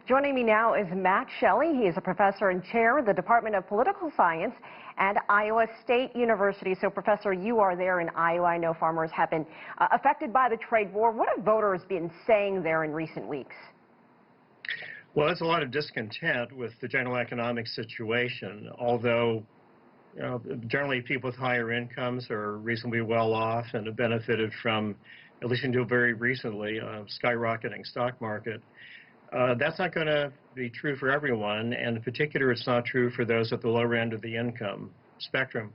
Joining me now is Mack Shelley. He is a professor and chair of the Department of Political Science at Iowa State University. So, Professor, you are there in Iowa. I know farmers have been affected by the trade war. What have voters been saying there in recent weeks? Well, there's a lot of discontent with the general economic situation, although generally people with higher incomes are reasonably well off and have benefited from, at least until very recently, skyrocketing stock market. That's not going to be true for everyone, and in particular it's not true for those at the lower end of the income spectrum.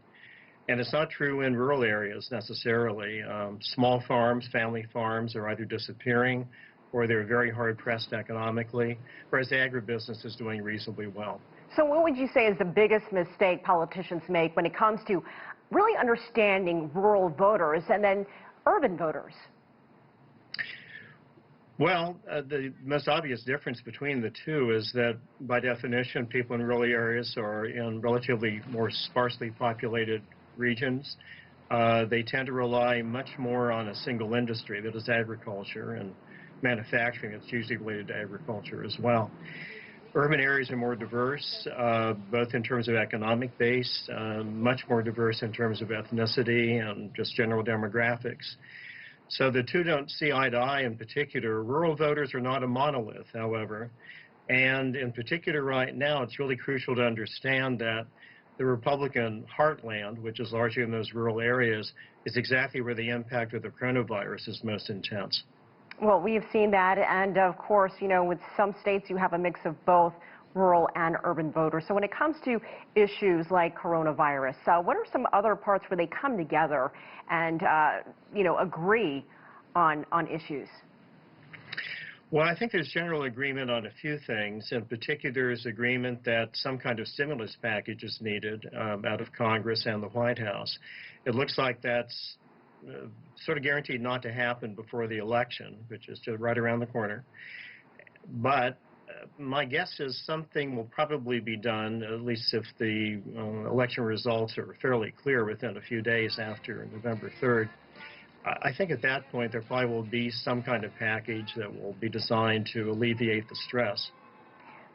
And it's not true in rural areas necessarily. Small farms, family farms are either disappearing or they're very hard-pressed economically, whereas agribusiness is doing reasonably well. So what would you say is the biggest mistake politicians make when it comes to really understanding rural voters and then urban voters? Well, the most obvious difference between the two is that, by definition, people in rural areas are in relatively more sparsely populated regions. They tend to rely much more on a single industry, that is agriculture, and manufacturing. It's usually related to agriculture as well. Urban areas are more diverse, both in terms of economic base, much more diverse in terms of ethnicity and just general demographics. So the two don't see eye to eye in particular. Rural voters are not a monolith, however, and in particular right now it's really crucial to understand that the Republican heartland, which is largely in those rural areas, is exactly where the impact of the coronavirus is most intense. Well, we have seen that, and of course, you know, with some states you have a mix of both rural and urban voters. So when it comes to issues like coronavirus, what are some other parts where they come together and, you know, agree on issues? Well, I think there's general agreement on a few things. In particular, there's agreement that some kind of stimulus package is needed out of Congress and the White House. It looks like that's sort of guaranteed not to happen before the election, which is just right around the corner. But my guess is something will probably be done, at least if the election results are fairly clear within a few days after November 3rd. I think at that point there probably will be some kind of package that will be designed to alleviate the stress.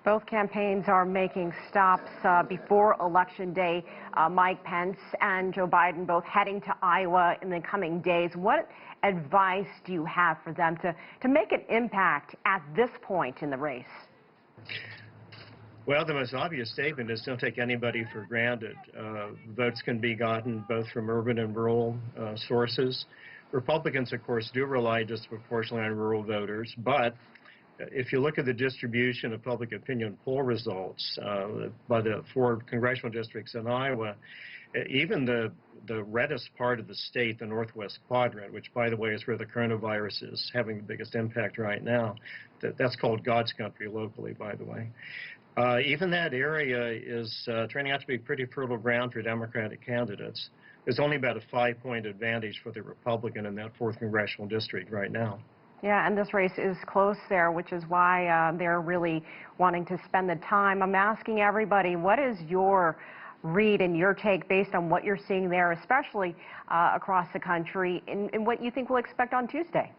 Both campaigns are making stops before Election Day. Mike Pence and Joe Biden both heading to Iowa in the coming days. What advice do you have for them to make an impact at this point in the race? Well, the most obvious statement is don't take anybody for granted. Votes can be gotten both from urban and rural sources. Republicans, of course, do rely disproportionately on rural voters, but if you look at the distribution of public opinion poll results by the 4 congressional districts in Iowa, even the reddest part of the state, the northwest quadrant, which, by the way, is where the coronavirus is having the biggest impact right now, that's called God's country locally, by the way. Even that area is turning out to be pretty fertile ground for Democratic candidates. There's only about a 5-point advantage for the Republican in that 4th congressional district right now. Yeah, and this race is close there, which is why they're really wanting to spend the time. I'm asking everybody, what is your read and your take based on what you're seeing there, especially across the country, and what you think we'll expect on Tuesday?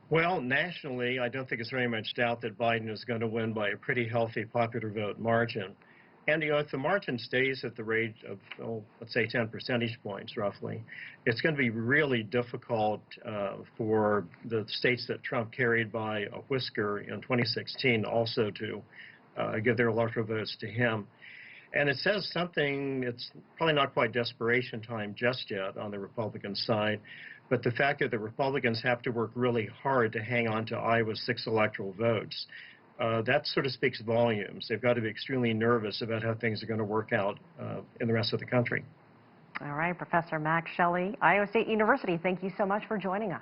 Well, nationally, I don't think there's very much doubt that Biden is going to win by a pretty healthy popular vote margin. And, you know, if the margin stays at the rate of, let's say 10 percentage points roughly, it's going to be really difficult for the states that Trump carried by a whisker in 2016 also to give their electoral votes to him. And it says something, it's probably not quite desperation time just yet on the Republican side, but the fact that the Republicans have to work really hard to hang on to Iowa's 6 electoral votes, that sort of speaks volumes. They've got to be extremely nervous about how things are going to work out in the rest of the country. All right, Professor Mack Shelley, Iowa State University, thank you so much for joining us.